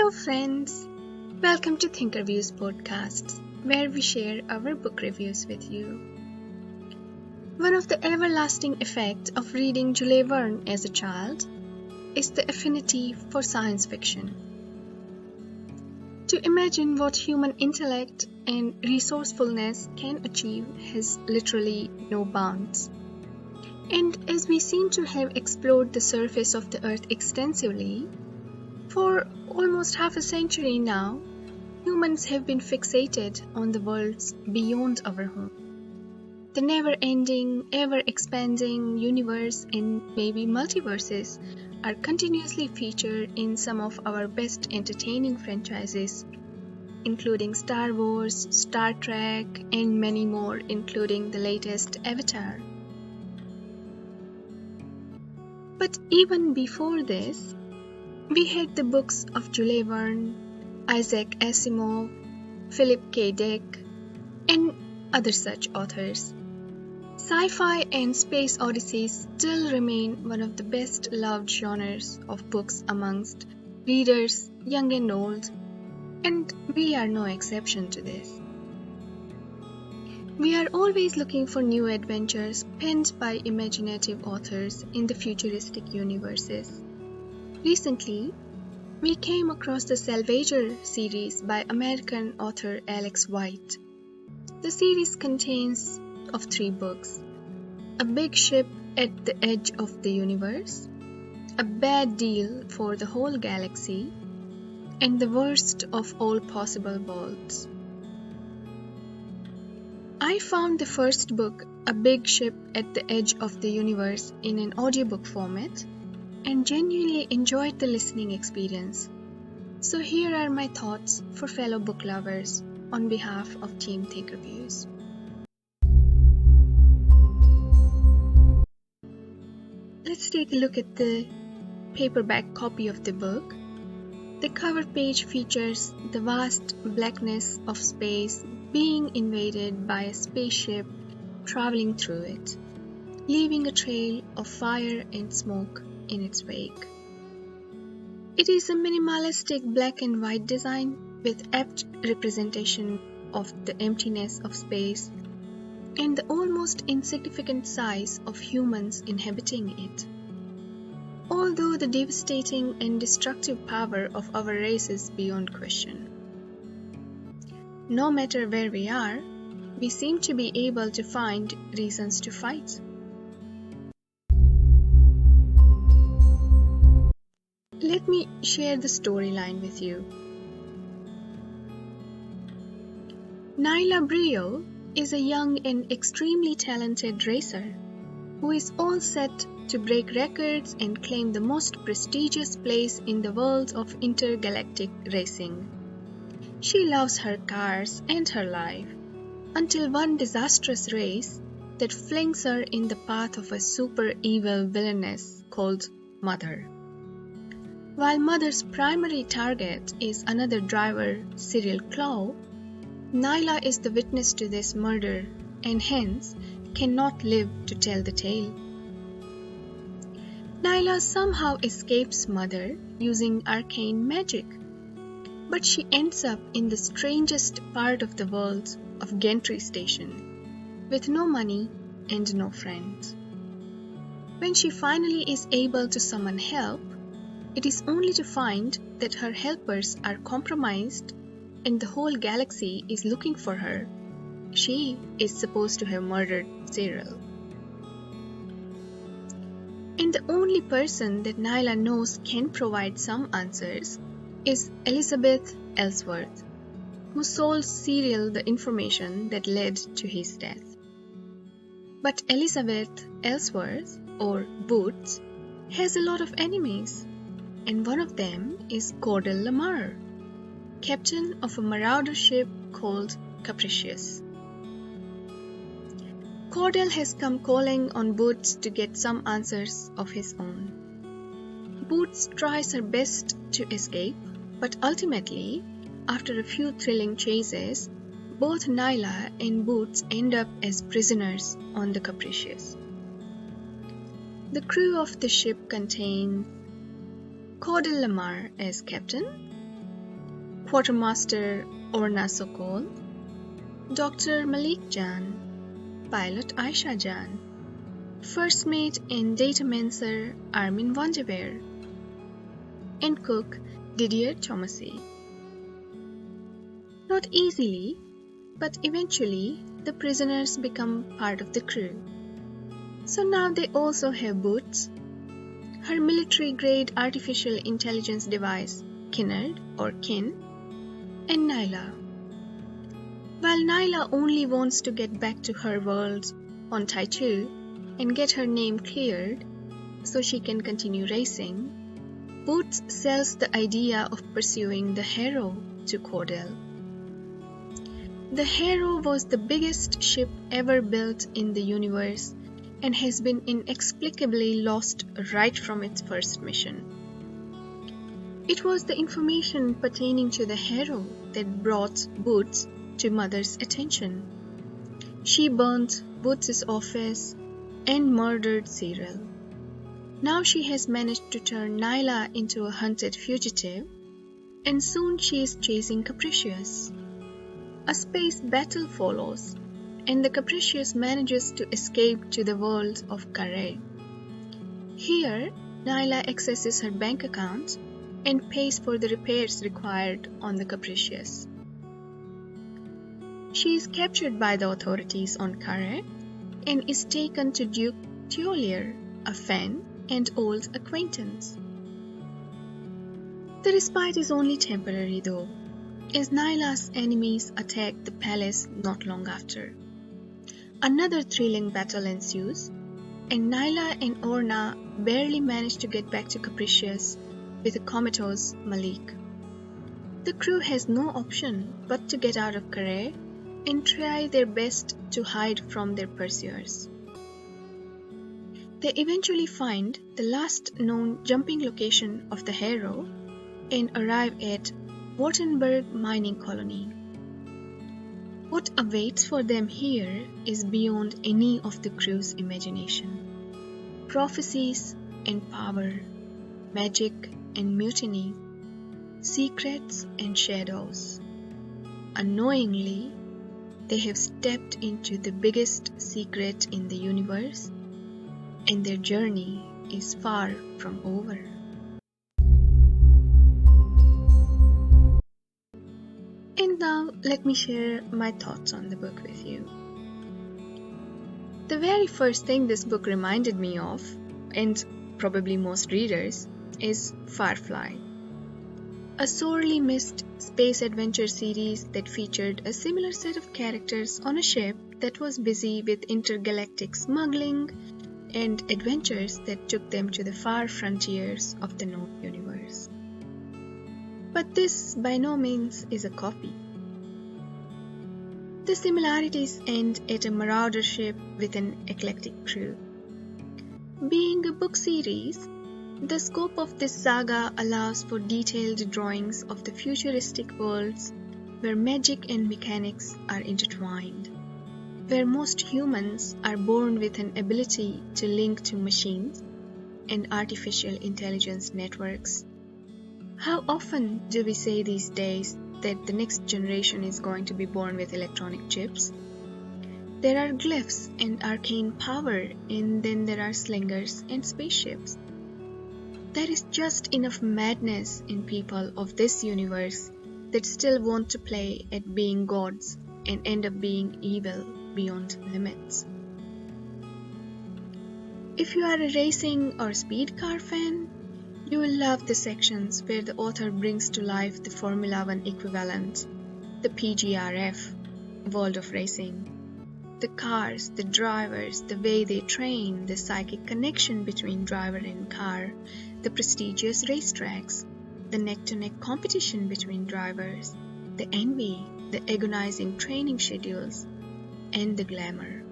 Hello friends, welcome to ThinkerViews podcasts, where we share our book reviews with you. One of the everlasting effects of reading Jules Verne as a child is the affinity for science fiction. To imagine what human intellect and resourcefulness can achieve has literally no bounds. And as we seem to have explored the surface of the earth extensively, for almost half a century now, humans have been fixated on the worlds beyond our home. The never-ending, ever-expanding universe and maybe multiverses are continuously featured in some of our best entertaining franchises, including Star Wars, Star Trek, and many more, including the latest Avatar. But even before this, we had the books of Jules Verne, Isaac Asimov, Philip K. Dick, and other such authors. Sci-fi and space odysseys still remain one of the best loved genres of books amongst readers, young and old, and we are no exception to this. We are always looking for new adventures penned by imaginative authors in the futuristic universes. Recently, we came across the Salvager series by American author Alex White. The series contains of 3 books: A Big Ship at the Edge of the Universe, A Bad Deal for the Whole Galaxy, and The Worst of All Possible Worlds. I found the first book, A Big Ship at the Edge of the Universe, in an audiobook format, and genuinely enjoyed the listening experience. So here are my thoughts for fellow book lovers on behalf of Team ThinkerViews. Let's take a look at the paperback copy of the book. The cover page features the vast blackness of space being invaded by a spaceship traveling through it, leaving a trail of fire and smoke in its wake. It is a minimalistic black and white design with apt representation of the emptiness of space and the almost insignificant size of humans inhabiting it. Although the devastating and destructive power of our race is beyond question. No matter where we are, we seem to be able to find reasons to fight. Let me share the storyline with you. Nyla Brio is a young and extremely talented racer who is all set to break records and claim the most prestigious place in the world of intergalactic racing. She loves her cars and her life until one disastrous race that flings her in the path of a super evil villainess called Mother. While Mother's primary target is another driver, Cyril Clow, Nyla is the witness to this murder and hence cannot live to tell the tale. Nyla somehow escapes Mother using arcane magic, but she ends up in the strangest part of the world of Gentry Station, with no money and no friends. When she finally is able to summon help, it is only to find that her helpers are compromised and the whole galaxy is looking for her. She is supposed to have murdered Cyril. And the only person that Nyla knows can provide some answers is Elizabeth Ellsworth, who sold Cyril the information that led to his death. But Elizabeth Ellsworth, or Boots, has a lot of enemies, and one of them is Cordell Lamar, captain of a marauder ship called Capricious. Cordell has come calling on Boots to get some answers of his own. Boots tries her best to escape, but ultimately, after a few thrilling chases, both Nyla and Boots end up as prisoners on the Capricious. The crew of the ship contains Cordell Lamar as captain, Quartermaster Orna Sokol, Dr. Malik Jan, Pilot Aisha Jan, First Mate and Datamancer Armin van de Beer, and Cook Didier Thomasy. Not easily, but eventually the prisoners become part of the crew. So now they also have Boots, her military-grade artificial intelligence device, Kinnard or Kin, and Nyla. While Nyla only wants to get back to her world on Taitu and get her name cleared so she can continue racing, Boots sells the idea of pursuing the Hero to Cordell. The Hero was the biggest ship ever built in the universe and has been inexplicably lost right from its first mission. It was the information pertaining to the Hero that brought Boots to Mother's attention. She burnt Boots' office and murdered Cyril. Now she has managed to turn Nyla into a hunted fugitive, and soon she is chasing Capricious. A space battle follows, and the Capricious manages to escape to the world of Carré. Here, Nyla accesses her bank account and pays for the repairs required on the Capricious. She is captured by the authorities on Carré and is taken to Duke Thiolier, a fan and old acquaintance. The respite is only temporary though, as Nyla's enemies attack the palace not long after. Another thrilling battle ensues, and Nyla and Orna barely manage to get back to Capricious with a comatose Malik. The crew has no option but to get out of Carré and try their best to hide from their pursuers. They eventually find the last known jumping location of the Hero and arrive at Wartenberg mining colony. What awaits for them here is beyond any of the crew's imagination. Prophecies and power, magic and mutiny, secrets and shadows. Unknowingly, they have stepped into the biggest secret in the universe, and their journey is far from over. And now let me share my thoughts on the book with you. The very first thing this book reminded me of, and probably most readers, is Firefly, a sorely missed space adventure series that featured a similar set of characters on a ship that was busy with intergalactic smuggling and adventures that took them to the far frontiers of the known universe. But this by no means is a copy. The similarities end at a marauder ship with an eclectic crew. Being a book series, the scope of this saga allows for detailed drawings of the futuristic worlds where magic and mechanics are intertwined, where most humans are born with an ability to link to machines and artificial intelligence networks. How often do we say these days that the next generation is going to be born with electronic chips? There are glyphs and arcane power, and then there are slingers and spaceships. There is just enough madness in people of this universe that still want to play at being gods and end up being evil beyond limits. If you are a racing or speed car fan, you will love the sections where the author brings to life the Formula One equivalent, the PGRF, world of racing. The cars, the drivers, the way they train, the psychic connection between driver and car, the prestigious racetracks, the neck-to-neck competition between drivers, the envy, the agonizing training schedules, and the glamour.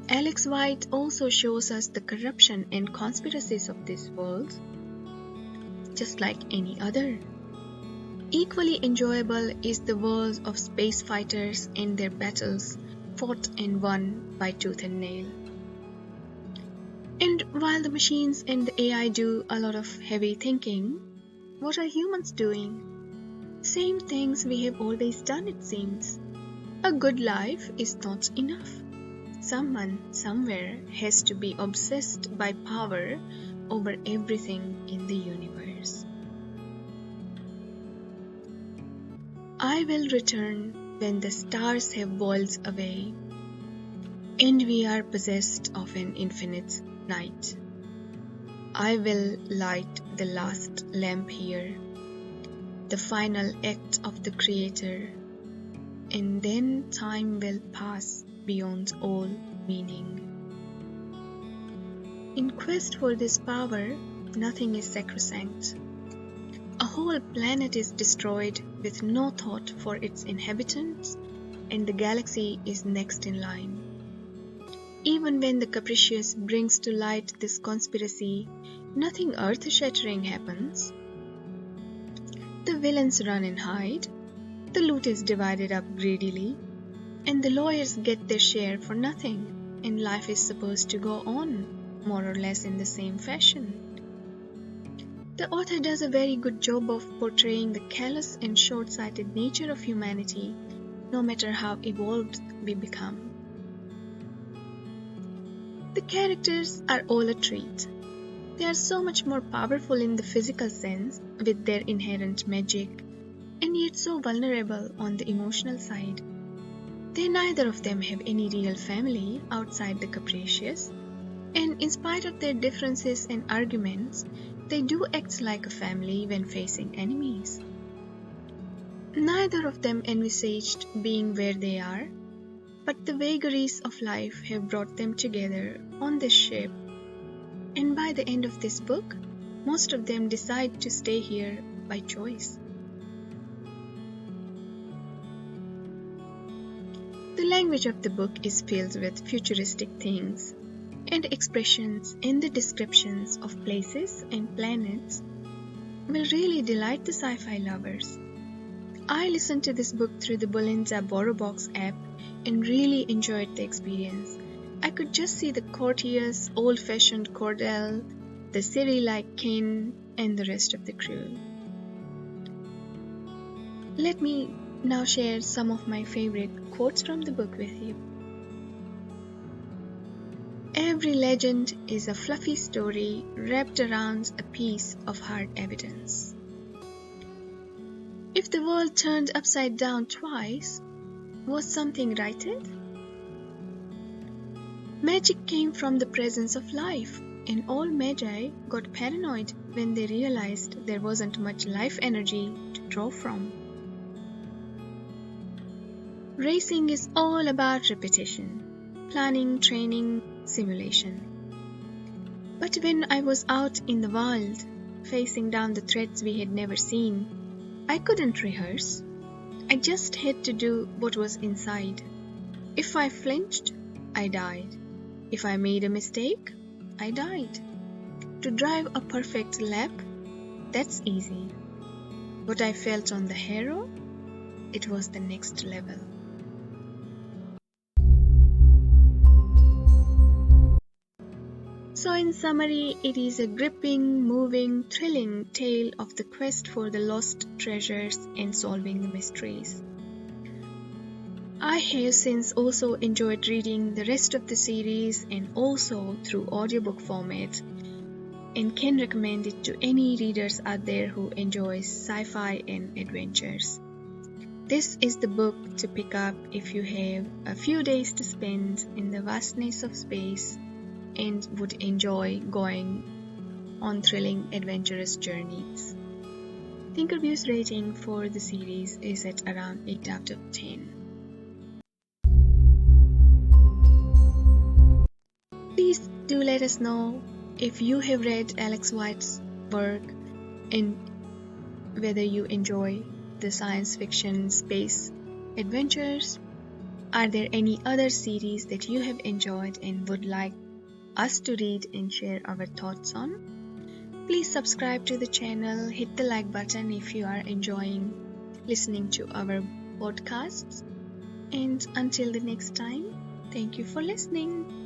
Alex White also shows us the corruption and conspiracies of this world, just like any other. Equally enjoyable is the world of space fighters and their battles fought and won by tooth and nail. And while the machines and the AI do a lot of heavy thinking, what are humans doing? Same things we have always done, it seems. A good life is not enough. Someone, somewhere, has to be obsessed by power over everything in the universe. I will return when the stars have boiled away, and we are possessed of an infinite night. I will light the last lamp here, the final act of the Creator, and then time will pass beyond all meaning. In quest for this power, nothing is sacrosanct. A whole planet is destroyed with no thought for its inhabitants, and the galaxy is next in line. Even when the capricious brings to light this conspiracy, nothing earth-shattering happens. The villains run and hide, the loot is divided up greedily, and the lawyers get their share for nothing, and life is supposed to go on, more or less in the same fashion. The author does a very good job of portraying the callous and short-sighted nature of humanity, no matter how evolved we become. The characters are all a treat. They are so much more powerful in the physical sense, with their inherent magic, and yet so vulnerable on the emotional side. They neither of them have any real family outside the capricious, and in spite of their differences and arguments, they do act like a family when facing enemies. Neither of them envisaged being where they are, but the vagaries of life have brought them together on this ship, and by the end of this book, most of them decide to stay here by choice. The language of the book is filled with futuristic things and expressions, and the descriptions of places and planets will really delight the sci-fi lovers. I listened to this book through the Bolinza BorrowBox app and really enjoyed the experience. I could just see the courteous, old-fashioned Cordell, the Siri-like Ken, and the rest of the crew. Let me now share some of my favorite quotes from the book with you. Every legend is a fluffy story wrapped around a piece of hard evidence. If the world turned upside down twice, was something righted? Magic came from the presence of life, and all magi got paranoid when they realized there wasn't much life energy to draw from. Racing is all about repetition, planning, training, simulation. But when I was out in the wild, facing down the threats we had never seen, I couldn't rehearse. I just had to do what was inside. If I flinched, I died. If I made a mistake, I died. To drive a perfect lap, that's easy. What I felt on the Harrow, it was the next level. So in summary, it is a gripping, moving, thrilling tale of the quest for the lost treasures and solving the mysteries. I have since also enjoyed reading the rest of the series and also through audiobook format, and can recommend it to any readers out there who enjoys sci-fi and adventures. This is the book to pick up if you have a few days to spend in the vastness of space and would enjoy going on thrilling, adventurous journeys. ThinkerViews rating for the series is at around 8 out of 10. Please do let us know if you have read Alex White's work and whether you enjoy the science fiction space adventures. Are there any other series that you have enjoyed and would like us to read and share our thoughts on? Please subscribe to the channel, hit the like button if you are enjoying listening to our podcasts. And until the next time, thank you for listening.